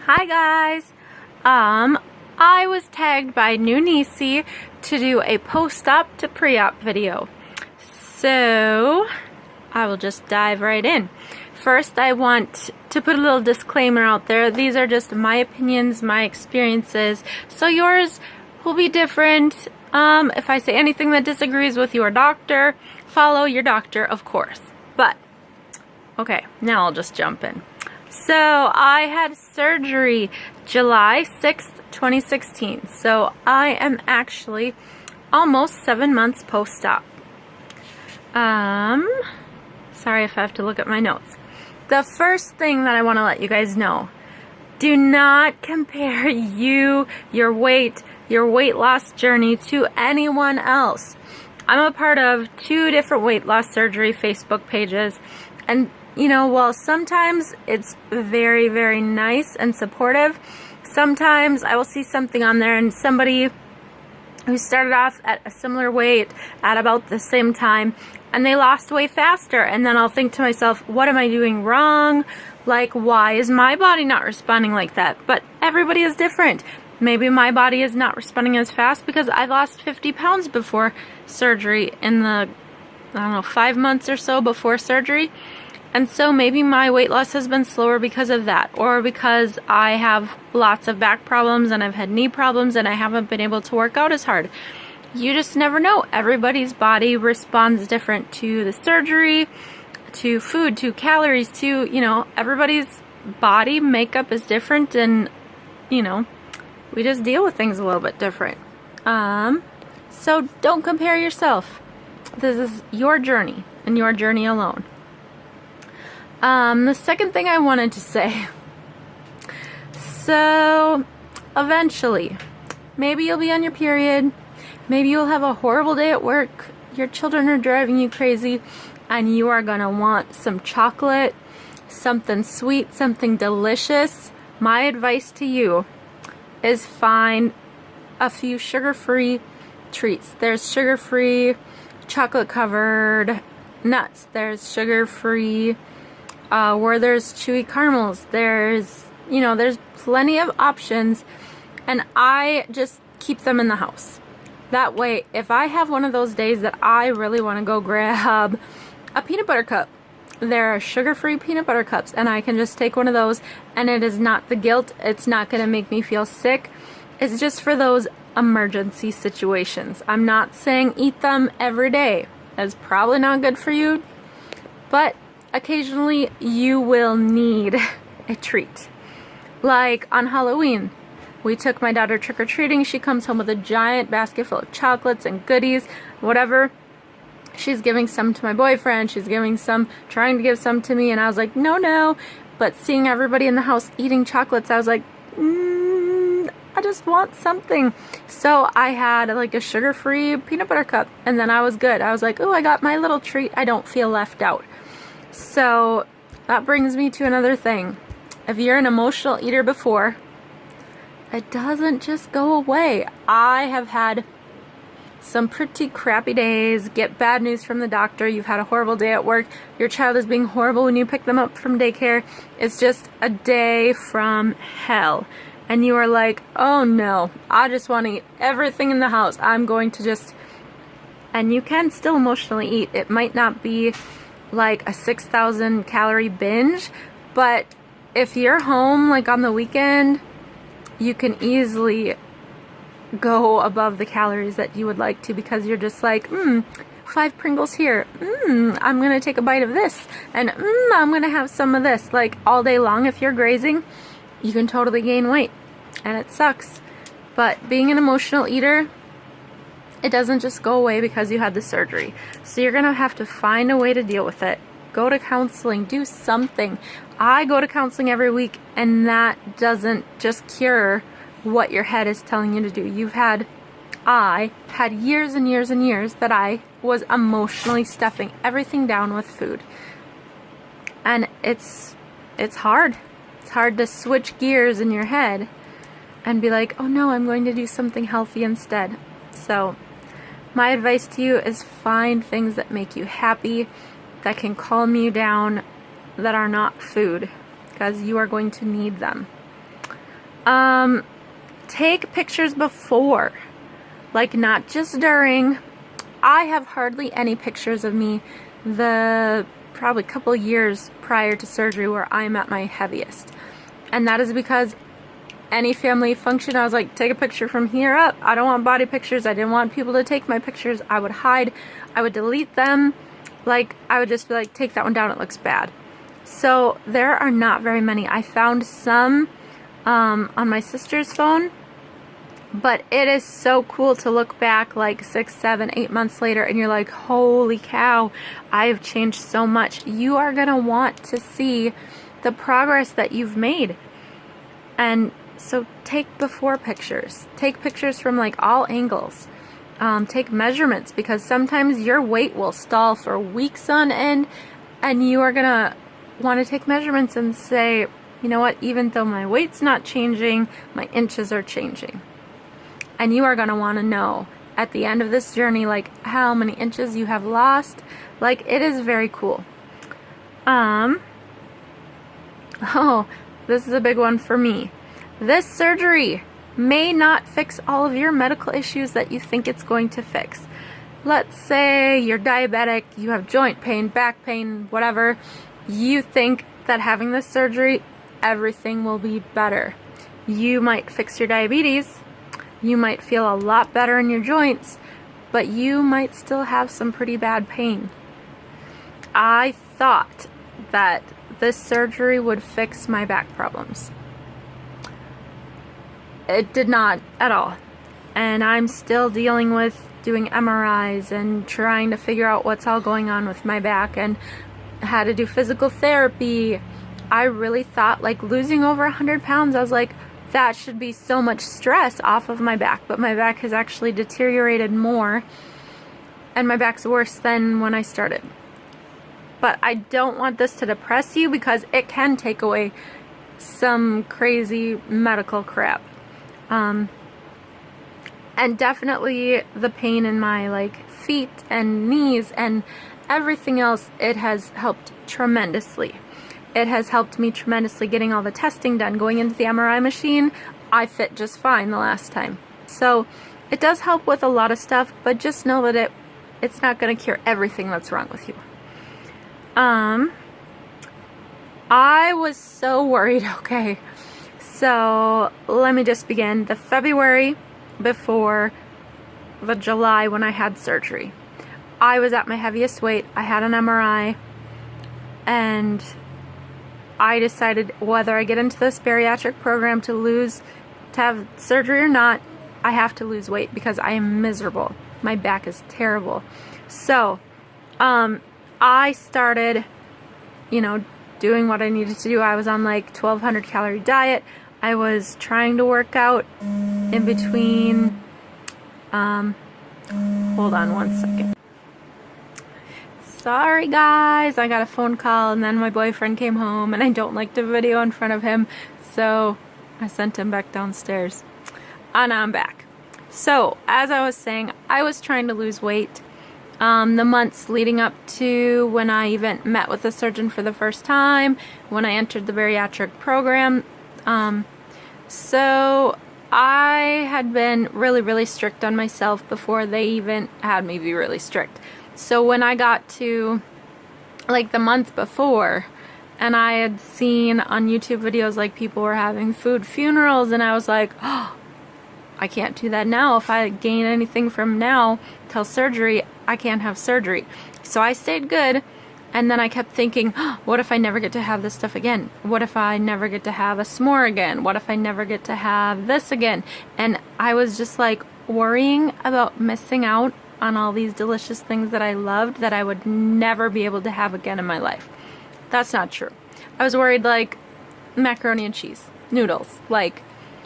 Hi guys. I was tagged by New Nisi to do a post-op to pre-op video. So I will just dive right in. First, I want to put a little disclaimer out there. These are just my opinions, my experiences. So yours will be different. If I say anything that disagrees with your doctor, follow your doctor, of course. But, okay, now I'll just jump in. So I had surgery July 6th, 2016. So I am actually almost 7 months post-op. Sorry if I have to look at my notes. The first thing that I want to let you guys know, do not compare your weight loss journey to anyone else. I'm a part of 2 different weight loss surgery Facebook pages, and you know, while sometimes it's very, very nice and supportive, sometimes I will see something on there and somebody who started off at a similar weight at about the same time and they lost way faster, and then I'll think to myself, what am I doing wrong? Like, why is my body not responding like that? But everybody is different. Maybe my body is not responding as fast because I lost 50 pounds before surgery in the, 5 months or so before surgery. And so maybe my weight loss has been slower because of that, or because I have lots of back problems and I've had knee problems and I haven't been able to work out as hard. You just never know. Everybody's body responds different to the surgery, to food, to calories, to, everybody's body makeup is different, and, we just deal with things a little bit different. So don't compare yourself. This is your journey and your journey alone. The second thing I wanted to say, so eventually, maybe you'll be on your period, maybe you'll have a horrible day at work, your children are driving you crazy, and you are gonna want some chocolate, something sweet, something delicious. My advice to you is find a few sugar-free treats. There's sugar-free chocolate-covered nuts, there's sugar-free where there's chewy caramels, there's plenty of options, and I just keep them in the house. That way, if I have one of those days that I really want to go grab a peanut butter cup, there are sugar-free peanut butter cups, and I can just take one of those, and it is not the guilt, it's not going to make me feel sick, it's just for those emergency situations. I'm not saying eat them every day, that's probably not good for you, but occasionally you will need a treat. Like on Halloween, we took my daughter trick-or-treating. She comes home with a giant basket full of chocolates and goodies, whatever. She's giving some to my boyfriend, she's trying to give some to me, and I was like, no. But seeing everybody in the house eating chocolates, I was like, I just want something. So I had like a sugar-free peanut butter cup, and then I was good. I was like, oh, I got my little treat. I don't feel left out. So that brings me to another thing. If you're an emotional eater before, it doesn't just go away. I have had some pretty crappy days, get bad news from the doctor, you've had a horrible day at work, your child is being horrible when you pick them up from daycare. It's just a day from hell. And you are like, oh no, I just want to eat everything in the house. I'm going to just... And you can still emotionally eat. It might not be like a 6,000 calorie binge, but if you're home like on the weekend, you can easily go above the calories that you would like to, because you're just like, 5 Pringles here, I'm gonna take a bite of this, and I'm gonna have some of this. Like all day long, if you're grazing, you can totally gain weight, and it sucks. But being an emotional eater, it doesn't just go away because you had the surgery. So you're gonna have to find a way to deal with it. Go to counseling, do something. I go to counseling every week, and that doesn't just cure what your head is telling you to do. I had years and years and years that I was emotionally stuffing everything down with food. And it's hard. It's hard to switch gears in your head and be like, oh no, I'm going to do something healthy instead. So my advice to you is find things that make you happy, that can calm you down, that are not food, because you are going to need them. Take pictures before, like not just during. I have hardly any pictures of me the probably couple years prior to surgery where I'm at my heaviest. And that is because any family function, I was like, take a picture from here up. I don't want body pictures. I didn't want people to take my pictures. I would hide. I would delete them. Like, I would just be like, take that one down. It looks bad. So there are not very many. I found some on my sister's phone. But it is so cool to look back like 6, 7, 8 months later and you're like, holy cow, I have changed so much. You are going to want to see the progress that you've made. And so take before pictures. Take pictures from like all angles. Take measurements, because sometimes your weight will stall for weeks on end and you are going to want to take measurements and say, you know what, even though my weight's not changing, my inches are changing. And you are going to want to know at the end of this journey, like, how many inches you have lost. Like, it is very cool. Oh, this is a big one for me. This surgery may not fix all of your medical issues that you think it's going to fix. Let's say you're diabetic, you have joint pain, back pain, whatever. You think that having this surgery, everything will be better. You might fix your diabetes. You might feel a lot better in your joints, but you might still have some pretty bad pain. I thought that this surgery would fix my back problems. It did not at all. And I'm still dealing with doing MRIs and trying to figure out what's all going on with my back and how to do physical therapy. I really thought, like, losing over 100 pounds, I was like, that should be so much stress off of my back, but my back has actually deteriorated more, and my back's worse than when I started. But I don't want this to depress you, because it can take away some crazy medical crap. And definitely the pain in my, like, feet and knees and everything else, it has helped tremendously. It has helped me tremendously getting all the testing done. Going into the MRI machine, I fit just fine the last time. So it does help with a lot of stuff, but just know that it's not going to cure everything that's wrong with you. I was so worried. Okay, so let me just begin. The February before the July when I had surgery, I was at my heaviest weight. I had an MRI, and I decided whether I get into this bariatric program to have surgery or not, I have to lose weight because I am miserable. My back is terrible. So, I started, doing what I needed to do. I was on like 1,200 calorie diet. I was trying to work out in between, hold on one second. Sorry guys, I got a phone call and then my boyfriend came home and I don't like to video in front of him, so I sent him back downstairs. And I'm back. So, as I was saying, I was trying to lose weight. The months leading up to when I even met with a surgeon for the first time, when I entered the bariatric program. So I had been really, really strict on myself before they even had me be really strict. So when I got to like the month before, and I had seen on YouTube videos like people were having food funerals, and I was like, oh, I can't do that now. If I gain anything from now till surgery, I can't have surgery. So I stayed good, and then I kept thinking, oh, what if I never get to have this stuff again? What if I never get to have a s'more again? What if I never get to have this again? And I was just like worrying about missing out on all these delicious things that I loved that I would never be able to have again in my life. That's not true. I was worried like macaroni and cheese, noodles. Like,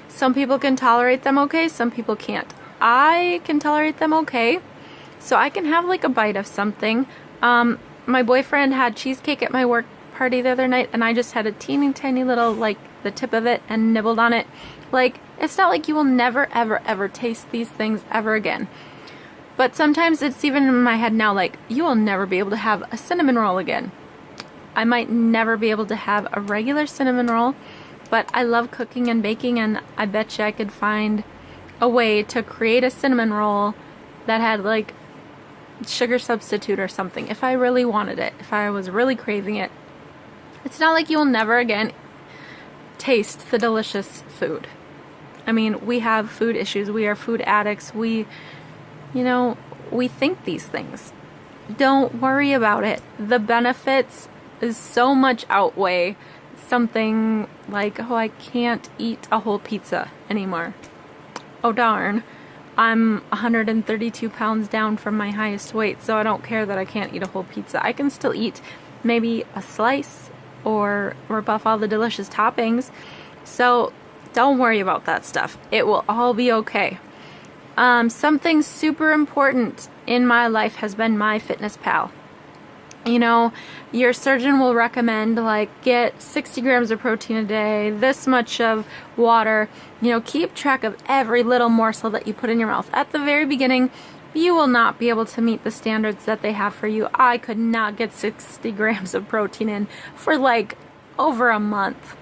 some people can tolerate them okay, some people can't. I can tolerate them okay, so I can have like a bite of something. My boyfriend had cheesecake at my work party the other night, and I just had a teeny tiny little, like, the tip of it and nibbled on it. Like, it's not like you will never ever ever taste these things ever again. But sometimes it's even in my head now, like, you will never be able to have a cinnamon roll again. I might never be able to have a regular cinnamon roll. but I love cooking and baking, and I bet you I could find a way to create a cinnamon roll that had like sugar substitute or something if I really wanted it, if I was really craving it. It's not like you'll never again taste the delicious food. I mean, we have food issues. We are food addicts. We think these things. Don't worry about it. The benefits is so much outweigh something like, oh, I can't eat a whole pizza anymore. Oh darn. I'm 132 pounds down from my highest weight, so I don't care that I can't eat a whole pizza. I can still eat maybe a slice or rebuff all the delicious toppings. So don't worry about that stuff. It will all be okay. Something super important in my life has been MyFitnessPal. You know, your surgeon will recommend like get 60 grams of protein a day, this much of water, keep track of every little morsel that you put in your mouth. At the very beginning, you will not be able to meet the standards that they have for you. I could not get 60 grams of protein in for like over a month.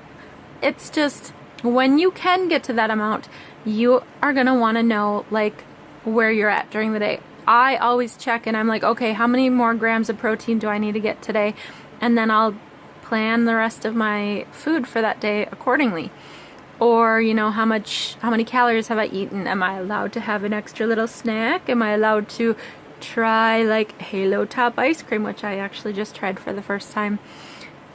It's just, when you can get to that amount, you are going to want to know like where you're at during the day. I always check and I'm like, okay, how many more grams of protein do I need to get today? And then I'll plan the rest of my food for that day accordingly. Or, how many calories have I eaten? Am I allowed to have an extra little snack? Am I allowed to try like Halo Top ice cream, which I actually just tried for the first time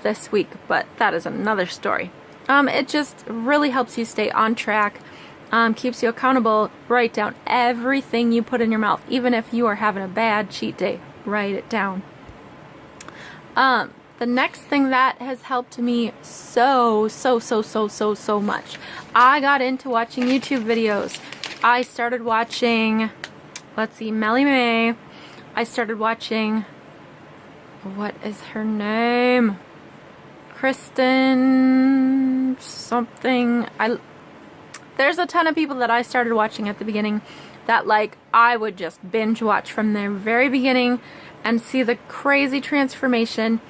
this week, but that is another story. It just really helps you stay on track. Keeps you accountable. Write down everything you put in your mouth. Even if you are having a bad cheat day, write it down. The next thing that has helped me so much. I got into watching YouTube videos. I started watching, Melly May. I started watching, what is her name? Kristen something. There's a ton of people that I started watching at the beginning that like I would just binge watch from their very beginning and see the crazy transformation,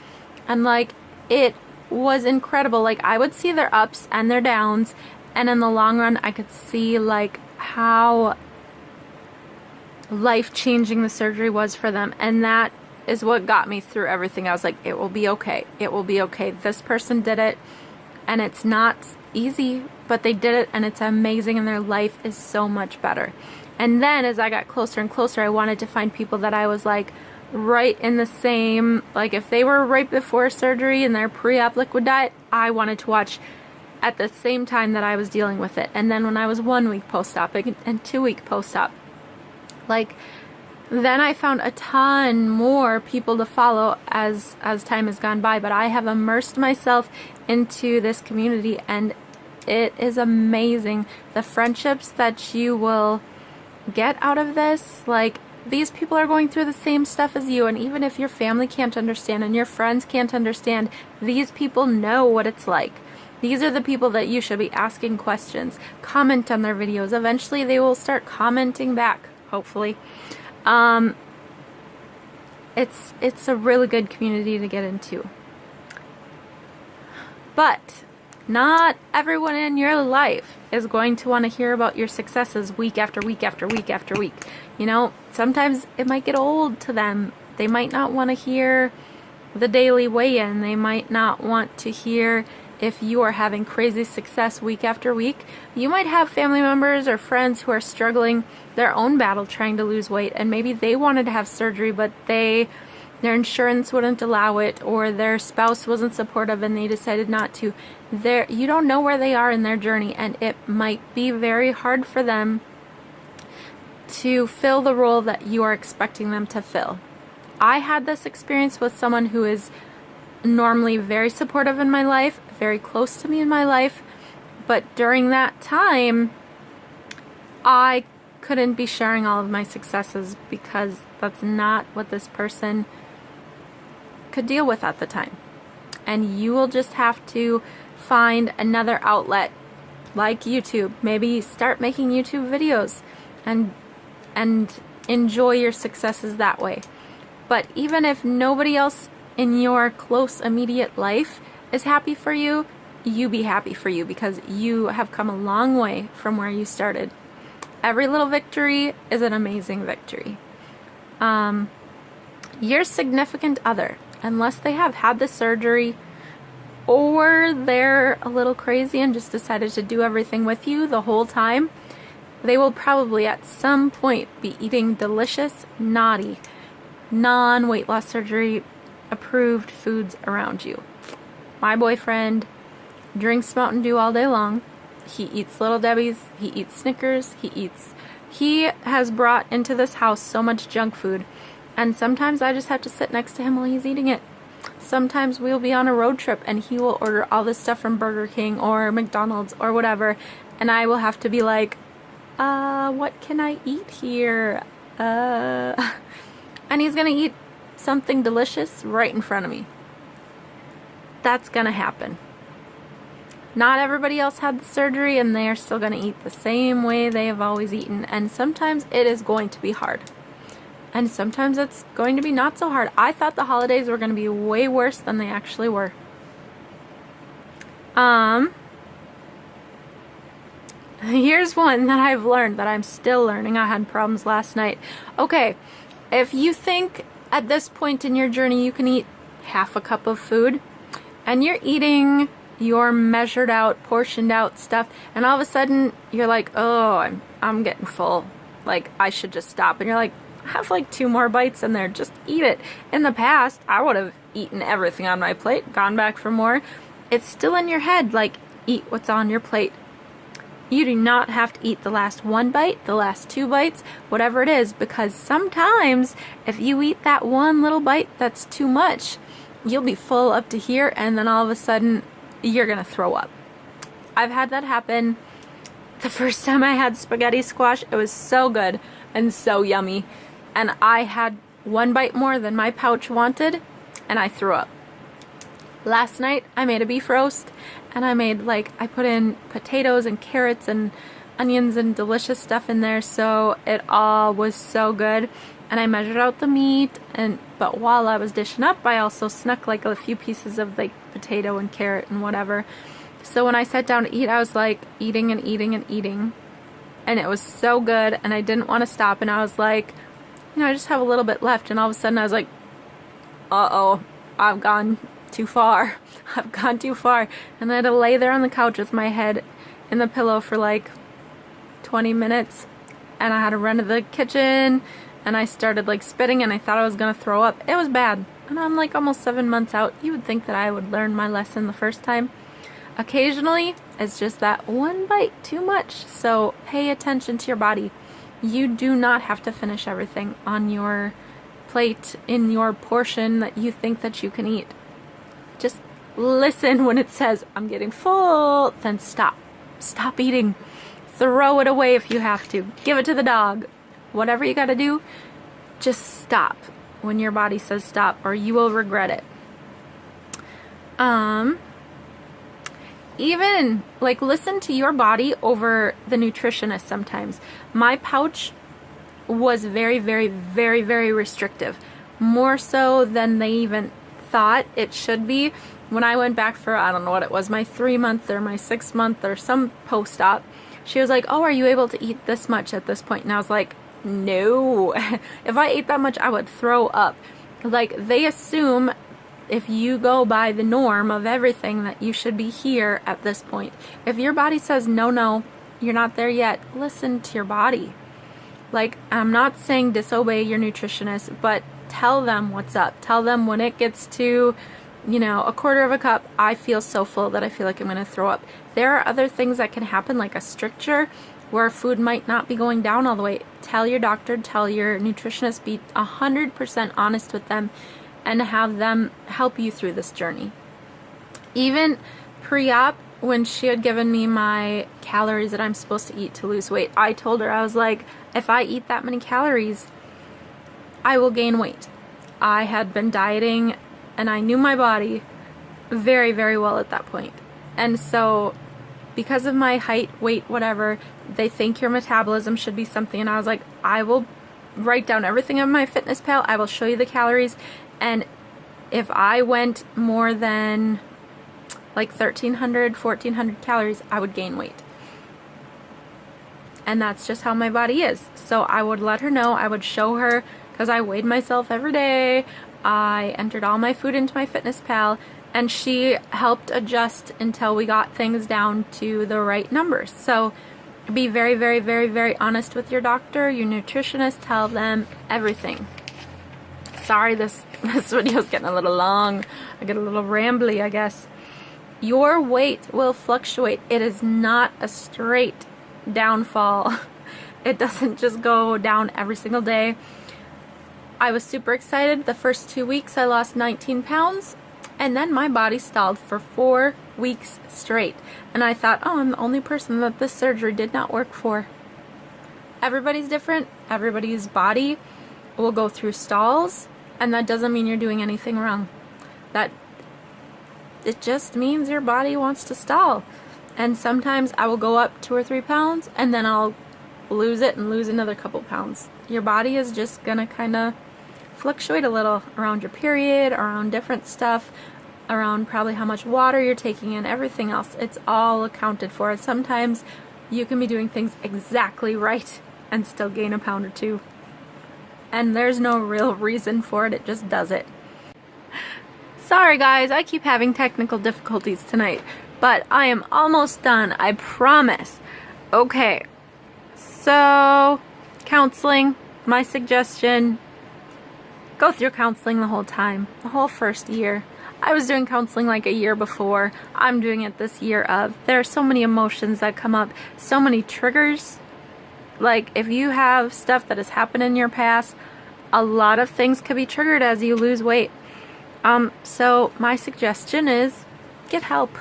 and like it was incredible. Like I would see their ups and their downs, and in the long run I could see like how life-changing the surgery was for them, and that is what got me through everything. I was like, it will be okay. It will be okay. This person did it, and it's not easy, but they did it, and it's amazing, and their life is so much better. And then as I got closer and closer, I wanted to find people that I was like right in the same, like if they were right before surgery and their pre-op liquid diet, I wanted to watch at the same time that I was dealing with it. And then when I was 1 week post-op and 2 week post-op, like then I found a ton more people to follow as time has gone by. But I have immersed myself into this community, and it is amazing the friendships that you will get out of this. Like these people are going through the same stuff as you, and even if your family can't understand and your friends can't understand, these people know what it's like. These are the people that you should be asking questions. Comment on their videos. Eventually they will start commenting back, hopefully. It's a really good community to get into. But not everyone in your life is going to want to hear about your successes week after week after week after week. Sometimes it might get old to them. They might not want to hear the daily weigh-in. They might not want to hear if you are having crazy success week after week. You might have family members or friends who are struggling their own battle trying to lose weight, and maybe they wanted to have surgery, but their insurance wouldn't allow it, or their spouse wasn't supportive and they decided not to. You don't know where they are in their journey, and it might be very hard for them to fill the role that you are expecting them to fill. I had this experience with someone who is normally very supportive in my life, very close to me in my life, but during that time I couldn't be sharing all of my successes because that's not what this person could deal with at the time. And you will just have to find another outlet like YouTube. Maybe start making YouTube videos and enjoy your successes that way. But even if nobody else in your close immediate life is happy for you, you be happy for you, because you have come a long way from where you started. Every little victory is an amazing victory. Your significant other, unless they have had the surgery or they're a little crazy and just decided to do everything with you the whole time, they will probably at some point be eating delicious, naughty, non-weight loss surgery approved foods around you. My boyfriend drinks Mountain Dew all day long. He eats Little Debbie's, he eats Snickers, he has brought into this house so much junk food, and sometimes I just have to sit next to him while he's eating it. Sometimes we'll be on a road trip and he will order all this stuff from Burger King or McDonald's or whatever, and I will have to be like, what can I eat here? And he's gonna eat something delicious right in front of me. That's gonna happen. Not everybody else had the surgery and they are still gonna eat the same way they have always eaten, and sometimes it is going to be hard. And sometimes it's going to be not so hard. I thought the holidays were going to be way worse than they actually were. Here's one that I've learned, that I'm still learning. I had problems last night. Okay, if you think at this point in your journey you can eat half a cup of food, and you're eating your measured out, portioned out stuff, and all of a sudden you're like, oh, I'm getting full. Like, I should just stop. And you're like, have like 2 more bites in there, just eat it. In the past, I would have eaten everything on my plate, gone back for more. It's still in your head, like, eat what's on your plate. You do not have to eat the last 1 bite, the last 2 bites, whatever it is, because sometimes if you eat that one little bite that's too much, you'll be full up to here, and then all of a sudden you're gonna throw up. I've had that happen. The first time I had spaghetti squash, it was so good and so yummy, and I had 1 bite more than my pouch wanted, and I threw up. Last night I made a beef roast, and I put in potatoes and carrots and onions and delicious stuff in there, so it all was so good. And I measured out the meat, but while I was dishing up, I also snuck like a few pieces of like potato and carrot and whatever. So when I sat down to eat, I was like eating and eating and eating, and it was so good, and I didn't want to stop, and I was like, I just have a little bit left, and all of a sudden I was like, uh-oh, I've gone too far. I've gone too far. And I had to lay there on the couch with my head in the pillow for like 20 minutes, and I had to run to the kitchen, and I started like spitting, and I thought I was gonna throw up. It was bad, and I'm like almost 7 months out. You would think that I would learn my lesson the first time. Occasionally, it's just that 1 bite too much, so pay attention to your body. You do not have to finish everything on your plate in your portion that you think that you can eat. Just listen when it says, I'm getting full, then stop. Stop eating. Throw it away if you have to. Give it to the dog. Whatever you gotta do, just stop when your body says stop, or you will regret it. Even like listen to your body over the nutritionist sometimes. My pouch was very, very, very, very restrictive. More so than they even thought it should be. When I went back for, I don't know what it was, my 3-month or my 6-month or some post-op, she was like, oh, are you able to eat this much at this point? And I was like, no. If I ate that much, I would throw up. Like, they assume if you go by the norm of everything that you should be here at this point. If your body says, no, you're not there yet, listen to your body. Like, I'm not saying disobey your nutritionist, but tell them what's up. Tell them when it gets to, a 1/4 of a cup, I feel so full that I feel like I'm going to throw up. There are other things that can happen, like a stricture, where food might not be going down all the way. Tell your doctor, tell your nutritionist, be 100% honest with them, and have them help you through this journey. Even pre-op, when she had given me my calories that I'm supposed to eat to lose weight, I told her, I was like, if I eat that many calories, I will gain weight. I had been dieting, and I knew my body very, very well at that point. And so, because of my height, weight, whatever, they think your metabolism should be something, and I was like, I will write down everything on my fitness pal, I will show you the calories, and if I went more than like 1,300, 1,400 calories, I would gain weight. And that's just how my body is. So I would let her know, I would show her, because I weighed myself every day. I entered all my food into my FitnessPal, and she helped adjust until we got things down to the right numbers. So be very, very, very, very honest with your doctor, your nutritionist, tell them everything. Sorry, this video's getting a little long. I get a little rambly, I guess. Your weight will fluctuate. It is not a straight downfall. It doesn't just go down every single day. I was super excited. The first 2 weeks I lost 19 pounds, and then my body stalled for 4 weeks straight. And I thought, oh, I'm the only person that this surgery did not work for. Everybody's different. Everybody's body will go through stalls, and that doesn't mean you're doing anything wrong. It just means your body wants to stall. And sometimes I will go up 2 or 3 pounds, and then I'll lose it and lose another couple pounds. Your body is just gonna kind of fluctuate a little around your period, around different stuff, around probably how much water you're taking in, everything else. It's all accounted for. Sometimes you can be doing things exactly right and still gain a pound or 2. And there's no real reason for it, it just does it. Sorry guys, I keep having technical difficulties tonight, but I am almost done, I promise. Okay, so counseling, my suggestion, go through counseling the whole time, the whole first year. I was doing counseling like a year before. I'm doing it this year of. There are so many emotions that come up, so many triggers. Like if you have stuff that has happened in your past, a lot of things could be triggered as you lose weight. So my suggestion is get help.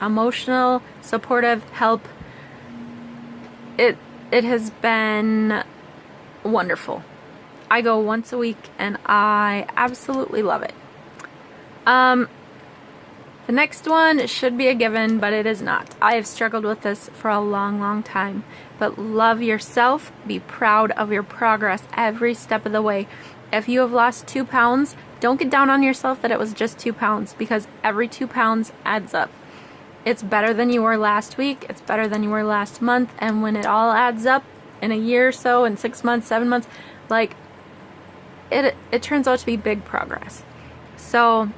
Emotional, supportive help. It has been wonderful. I go once a week and I absolutely love it. The next one should be a given, but it is not. I have struggled with this for a long, long time. But love yourself. Be proud of your progress every step of the way. If you have lost 2 pounds, don't get down on yourself that it was just 2 pounds, because every 2 pounds adds up. It's better than you were last week. It's better than you were last month. And when it all adds up in a year or so, in 6 months, 7 months, like it turns out to be big progress. So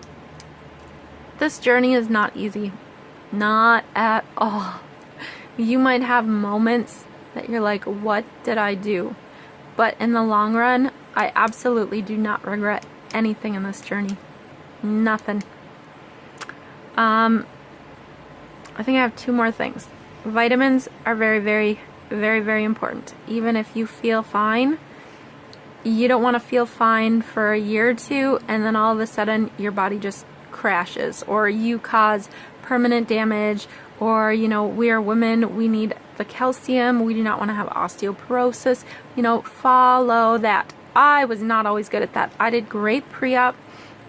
this journey is not easy. Not at all. You might have moments that you're like, what did I do? But in the long run, I absolutely do not regret anything in this journey. Nothing. I think I have 2 more things. Vitamins are very, very, very, very important. Even if you feel fine, you don't want to feel fine for a year or 2 and then all of a sudden your body just crashes, or you cause permanent damage, or we are women, we need the calcium, we do not want to have osteoporosis. Follow that. I was not always good at that. I did great pre-op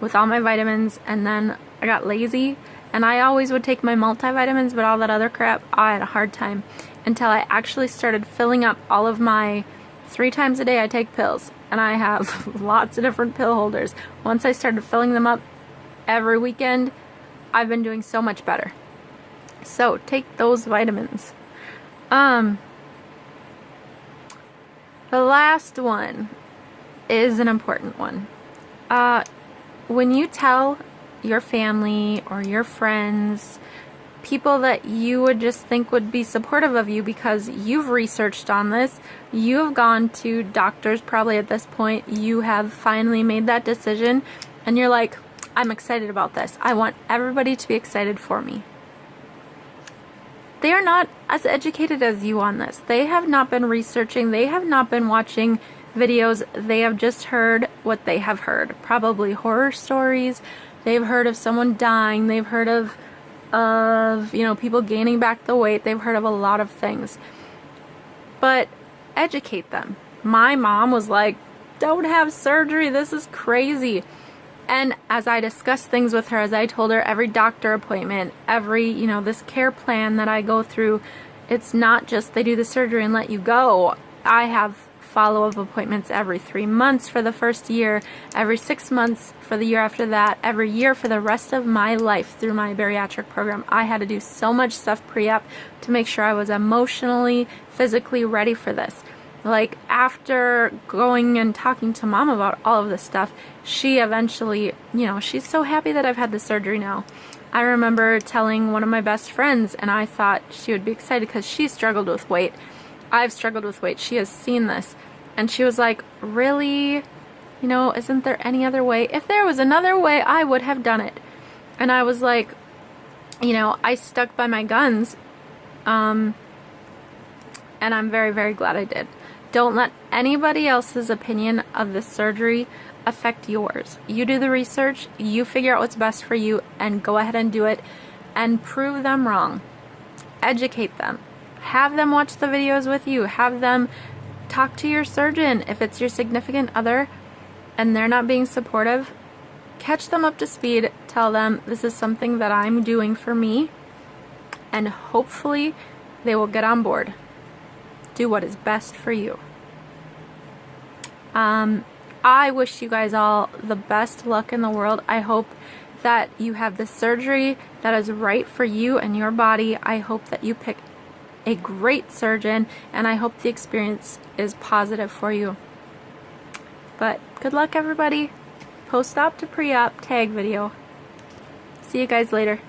with all my vitamins, and then I got lazy, and I always would take my multivitamins, but all that other crap, I had a hard time until I actually started filling up all of my 3 times a day I take pills, and I have lots of different pill holders. Once I started filling them up every weekend, I've been doing so much better. So take those vitamins. The last one is an important one. When you tell your family or your friends, people that you would just think would be supportive of you because you've researched on this, you have gone to doctors probably at this point, you have finally made that decision, and you're like, I'm excited about this. I want everybody to be excited for me. They are not as educated as you on this. They have not been researching. They have not been watching videos. They have just heard what they have heard. Probably horror stories. They've heard of someone dying. They've heard of people gaining back the weight. They've heard of a lot of things. But educate them. My mom was like, don't have surgery. This is crazy. And as I discussed things with her, as I told her every doctor appointment, every, this care plan that I go through, it's not just they do the surgery and let you go. I have follow-up appointments every 3 months for the first year, every 6 months for the year after that, every year for the rest of my life through my bariatric program. I had to do so much stuff pre-op to make sure I was emotionally, physically ready for this. Like, after going and talking to Mom about all of this stuff, she eventually, you know, she's so happy that I've had the surgery now. I remember telling one of my best friends, and I thought she would be excited because she struggled with weight. I've struggled with weight. She has seen this. And she was like, really? You know, isn't there any other way? If there was another way, I would have done it. And I was like, you know, I stuck by my guns. And I'm very, very glad I did. Don't let anybody else's opinion of this surgery affect yours. You do the research, you figure out what's best for you, and go ahead and do it, and prove them wrong. Educate them. Have them watch the videos with you. Have them talk to your surgeon. If it's your significant other and they're not being supportive, catch them up to speed. Tell them this is something that I'm doing for me, and hopefully they will get on board. Do what is best for you. I wish you guys all the best luck in the world. I hope that you have the surgery that is right for you and your body. I hope that you pick a great surgeon, and I hope the experience is positive for you. But good luck, everybody. Post-op to pre-op tag video. See you guys later.